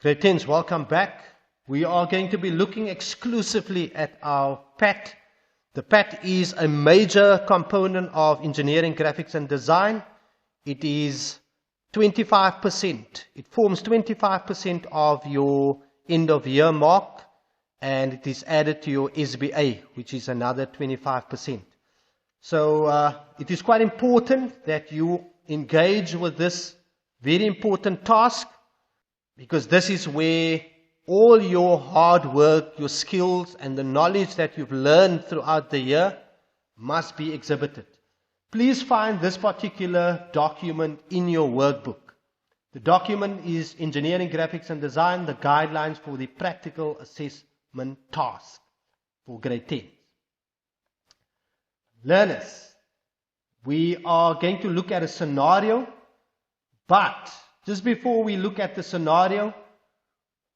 Grade 10s, welcome back. We are going to be looking exclusively at our PAT. The PAT is a major component of engineering, graphics and design. It is 25%. It forms 25% of your end of year mark, and it is added to your SBA, which is another 25%. So it is quite important that you engage with this very important task, because this is where all your hard work, your skills and the knowledge that you've learned throughout the year must be exhibited. Please find this particular document in your workbook. The document is Engineering, Graphics and Design, the guidelines for the practical assessment task for grade 10. Learners, we are going to look at a scenario, but just before we look at the scenario,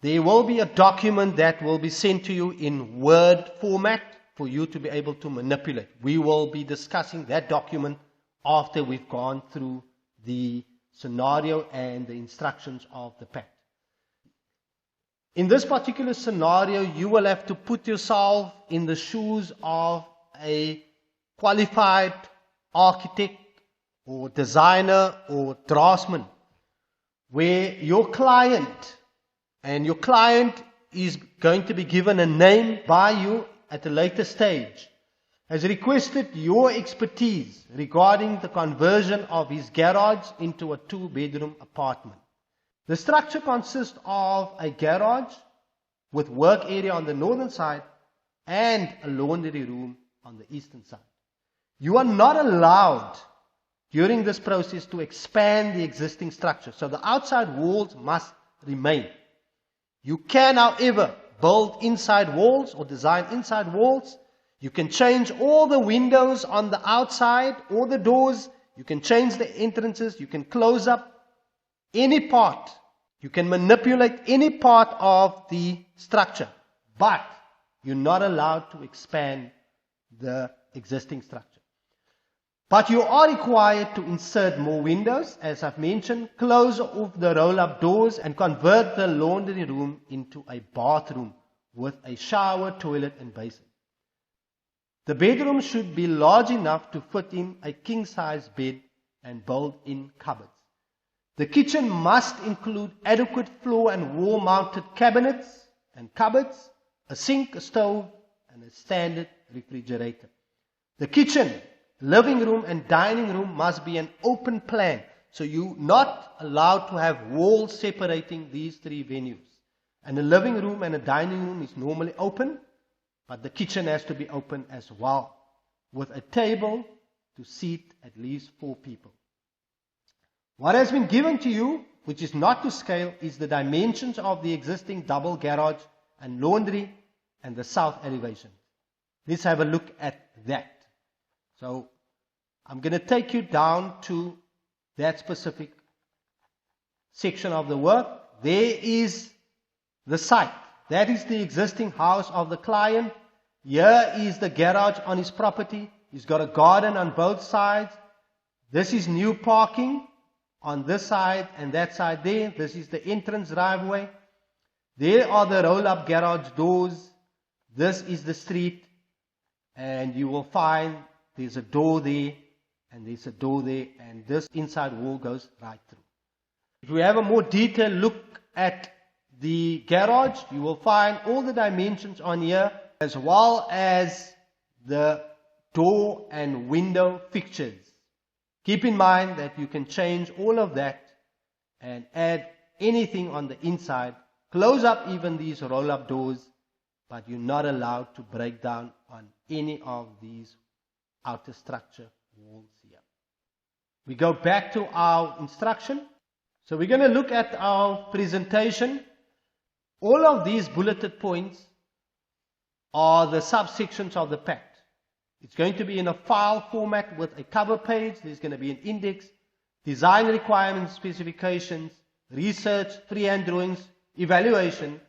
there will be a document that will be sent to you in Word format for you to be able to manipulate. We will be discussing that document after we've gone through the scenario and the instructions of the PAT. In this particular scenario, you will have to put yourself in the shoes of a qualified architect or designer or draftsman, where your client is going to be given a name by you at a later stage, has requested your expertise regarding the conversion of his garage into a 2-bedroom apartment. The structure consists of a garage with work area on the northern side and a laundry room on the eastern side. You are not allowed during this process to expand the existing structure, so the outside walls must remain. You can, however, build inside walls or design inside walls. You can change all the windows on the outside or the doors. You can change the entrances. You can close up any part. You can manipulate any part of the structure, but you're not allowed to expand the existing structure. But you are required to insert more windows, as I've mentioned, close off the roll-up doors and convert the laundry room into a bathroom with a shower, toilet and basin. The bedroom should be large enough to fit in a king-size bed and built-in cupboards. The kitchen must include adequate floor and wall-mounted cabinets and cupboards, a sink, a stove and a standard refrigerator. The kitchen, living room and dining room must be an open plan, so you're not allowed to have walls separating these 3 venues. And a living room and a dining room is normally open, but the kitchen has to be open as well, with a table to seat at least 4 people. What has been given to you, which is not to scale, is the dimensions of the existing double garage and laundry and the south elevation. Let's have a look at that. So I'm going to take you down to that specific section of the work. There is the site. That is the existing house of the client. Here is the garage on his property. He's got a garden on both sides. This is new parking on this side and that side there. This is the entrance driveway. There are the roll-up garage doors. This is the street, and you will find there's a door there, and there's a door there, and this inside wall goes right through. If we have a more detailed look at the garage, you will find all the dimensions on here, as well as the door and window fixtures. Keep in mind that you can change all of that and add anything on the inside, close up even these roll-up doors, but you're not allowed to break down on any of these outer structure walls here. We go back to our instruction. So we're going to look at our presentation. All of these bulleted points are the subsections of the PAT. It's going to be in a file format with a cover page. There's going to be an index, design requirements, specifications, research, freehand drawings, evaluation,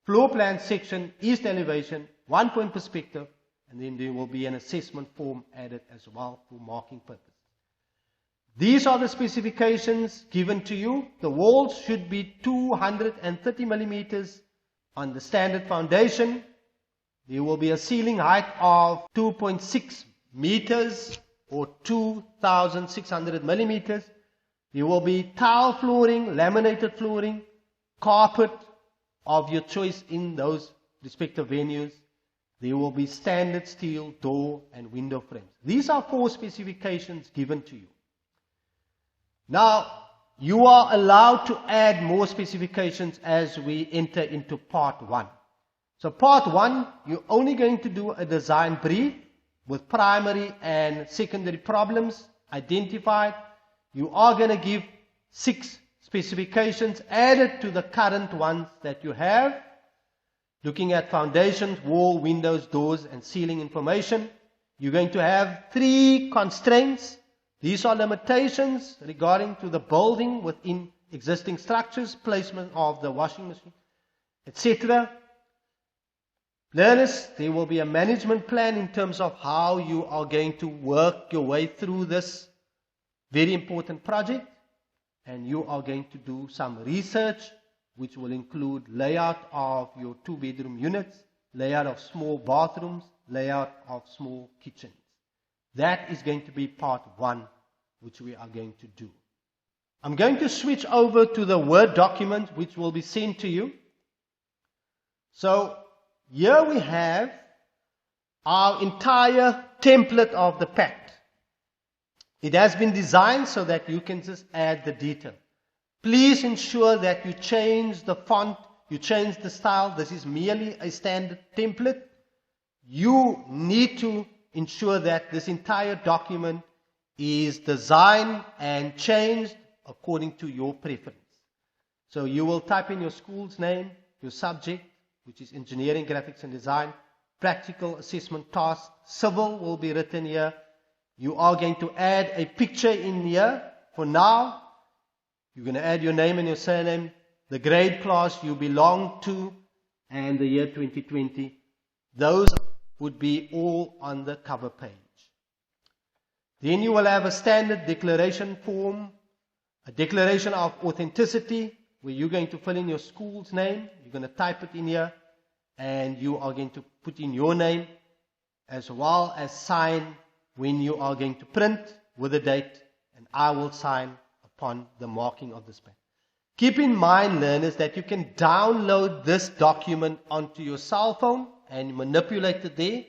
floor plan section, east elevation, 1-point perspective, and then there will be an assessment form added as well for marking purposes. These are the specifications given to you. The walls should be 230 millimeters on the standard foundation. There will be a ceiling height of 2.6 meters or 2,600 millimeters. There will be tile flooring, laminated flooring, carpet of your choice in those respective venues. There will be standard steel door and window frames. These are 4 specifications given to you. Now, you are allowed to add more specifications as we enter into part 1. So part 1, you're only going to do a design brief with primary and secondary problems identified. You are going to give 6 specifications added to the current ones that you have, looking at foundations, wall, windows, doors, and ceiling information. You're going to have 3 constraints. These are limitations regarding to the building within existing structures, placement of the washing machine, etc. Learners, there will be a management plan in terms of how you are going to work your way through this very important project. And you are going to do some research, which will include layout of your 2-bedroom units, layout of small bathrooms, layout of small kitchens. That is going to be part 1, which we are going to do. I'm going to switch over to the Word document, which will be sent to you. So, here we have our entire template of the pact. It has been designed so that you can just add the detail. Please ensure that you change the font, you change the style. This is merely a standard template. You need to ensure that this entire document is designed and changed according to your preference. So you will type in your school's name, your subject, which is engineering, graphics and design, practical assessment task, civil will be written here. You are going to add a picture in here. For now, you're going to add your name and your surname, the grade class you belong to, and the year 2020. Those would be all on the cover page. Then you will have a standard declaration form, a declaration of authenticity, where you're going to fill in your school's name. You're going to type it in here, and you are going to put in your name, as well as sign when you are going to print with a date, and I will sign upon the marking of this pen. Keep in mind, learners, that you can download this document onto your cell phone and manipulate it there,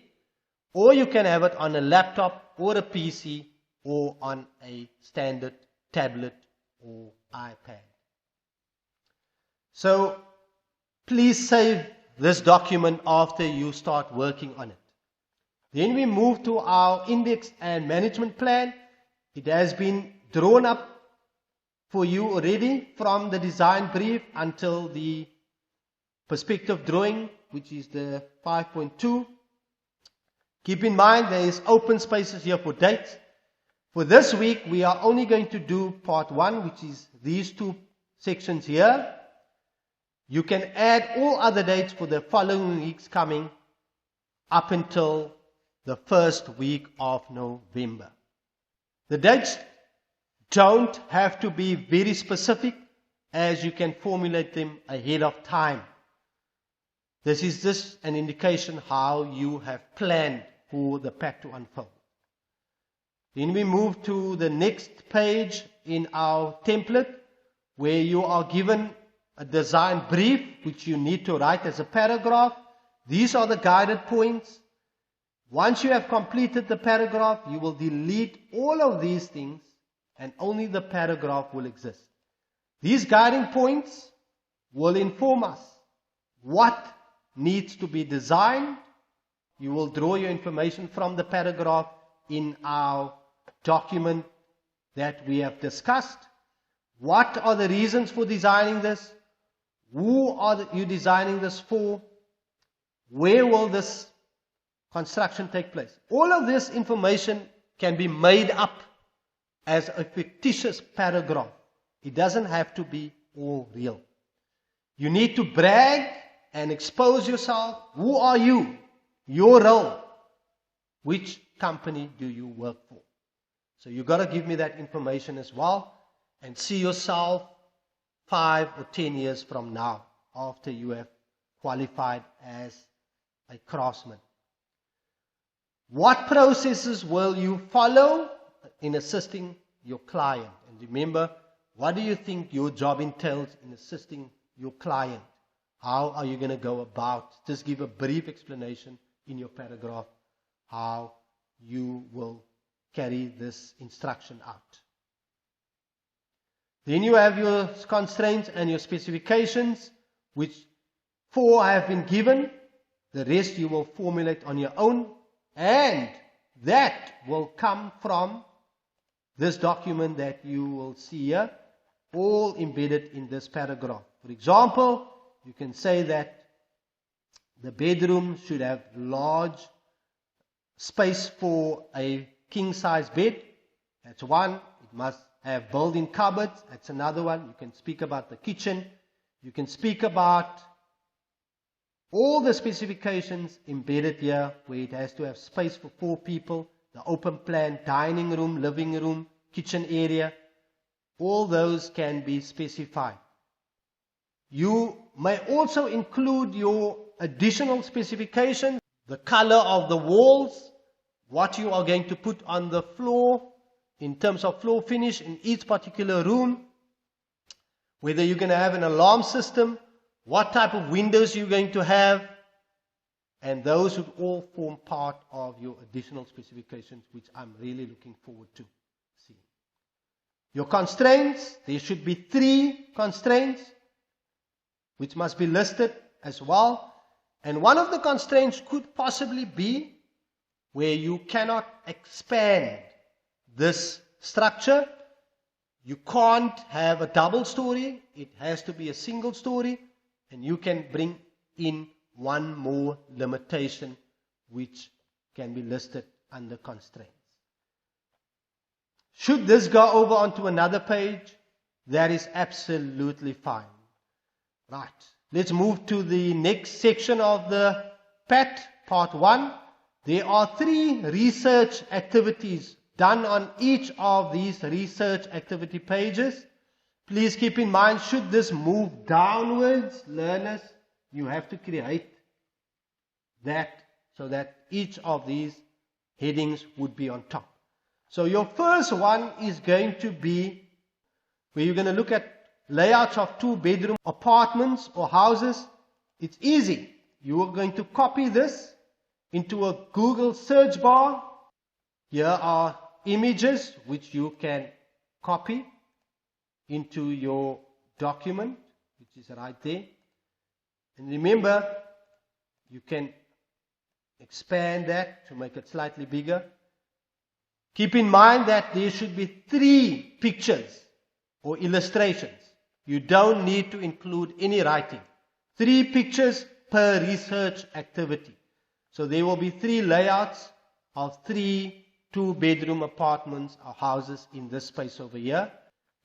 or you can have it on a laptop or a PC or on a standard tablet or iPad. So please save this document after you start working on it. Then we move to our index and management plan. It has been drawn up for you already from the design brief until the perspective drawing, which is the 5.2. Keep in mind there is open spaces here for dates. For this week, we are only going to do part 1, which is these 2 sections here. You can add all other dates for the following weeks coming up until the first week of November. The dates don't have to be very specific, as you can formulate them ahead of time. This is just an indication how you have planned for the pack to unfold. Then we move to the next page in our template, where you are given a design brief, which you need to write as a paragraph. These are the guided points. Once you have completed the paragraph, you will delete all of these things and only the paragraph will exist. These guiding points will inform us what needs to be designed. You will draw your information from the paragraph in our document that we have discussed. What are the reasons for designing this? Who are you designing this for? Where will this construction take place? All of this information can be made up as a fictitious paragraph. It doesn't have to be all real. You need to brag and expose yourself. Who are you? Your role. Which company do you work for? So you've got to give me that information as well, and see yourself 5 or 10 years from now, after you have qualified as a craftsman. What processes will you follow in assisting your client? And remember, what do you think your job entails in assisting your client? How are you going to go about? Just give a brief explanation in your paragraph how you will carry this instruction out. Then you have your constraints and your specifications, which 4 have been given. The rest you will formulate on your own, and that will come from this document that you will see here, all embedded in this paragraph. For example, you can say that the bedroom should have large space for a king-size bed. That's one. It must have built-in cupboards. That's another one. You can speak about the kitchen. You can speak about all the specifications embedded here, where it has to have space for 4 people, the open plan, dining room, living room, kitchen area. All those can be specified. You may also include your additional specifications, the color of the walls, what you are going to put on the floor in terms of floor finish in each particular room, whether you're going to have an alarm system, what type of windows you're going to have, and those would all form part of your additional specifications, which I'm really looking forward to seeing. Your constraints, there should be 3 constraints, which must be listed as well. And one of the constraints could possibly be where you cannot expand this structure. You can't have a double story. It has to be a single story. And you can bring in one more limitation, which can be listed under constraints. Should this go over onto another page, that is absolutely fine. Right. Let's move to the next section of the PAT, part 1. There are 3 research activities done on each of these research activity pages. Please keep in mind, should this move downwards, learners, you have to create that so that each of these headings would be on top. So your first one is going to be where you're going to look at layouts of 2-bedroom apartments or houses. It's easy. You are going to copy this into a Google search bar. Here are images which you can copy into your document, which is right there. And remember, you can expand that to make it slightly bigger. Keep in mind that there should be 3 pictures or illustrations. You don't need to include any writing. 3 pictures per research activity. So there will be 3 layouts of 3 2-bedroom apartments or houses in this space over here.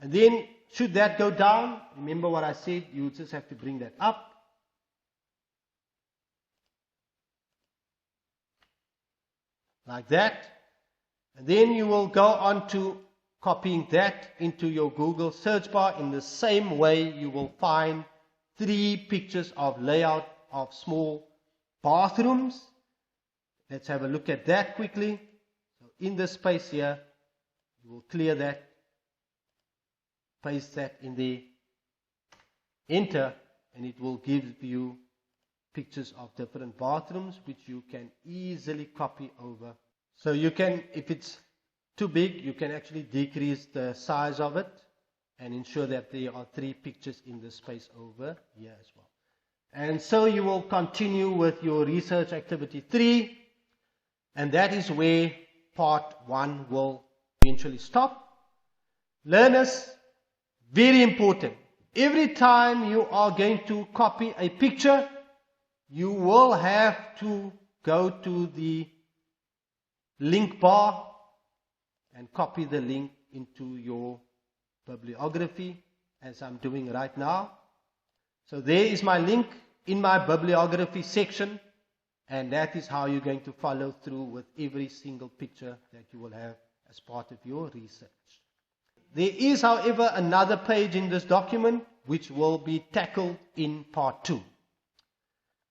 And then, should that go down, remember what I said, you just have to bring that up. Like that. And then you will go on to copying that into your Google search bar. In the same way, you will find 3 pictures of layout of small bathrooms. Let's have a look at that quickly. So in this space here, you will clear that, paste that in there, enter, and it will give you pictures of different bathrooms which you can easily copy over. So you can, if it's too big, you can actually decrease the size of it and ensure that there are 3 pictures in this space over here as well. And so you will continue with your research activity 3, and that is where part 1 will eventually stop. Learners, very important. Every time you are going to copy a picture, you will have to go to the link bar and copy the link into your bibliography, as I'm doing right now. So there is my link in my bibliography section, and that is how you're going to follow through with every single picture that you will have as part of your research. There is, however, another page in this document which will be tackled in part 2.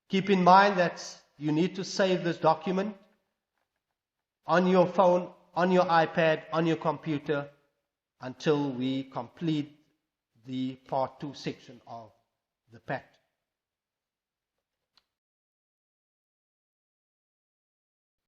Keep in mind that you need to save this document on your phone, on your iPad, on your computer, until we complete the part 2 section of the pact.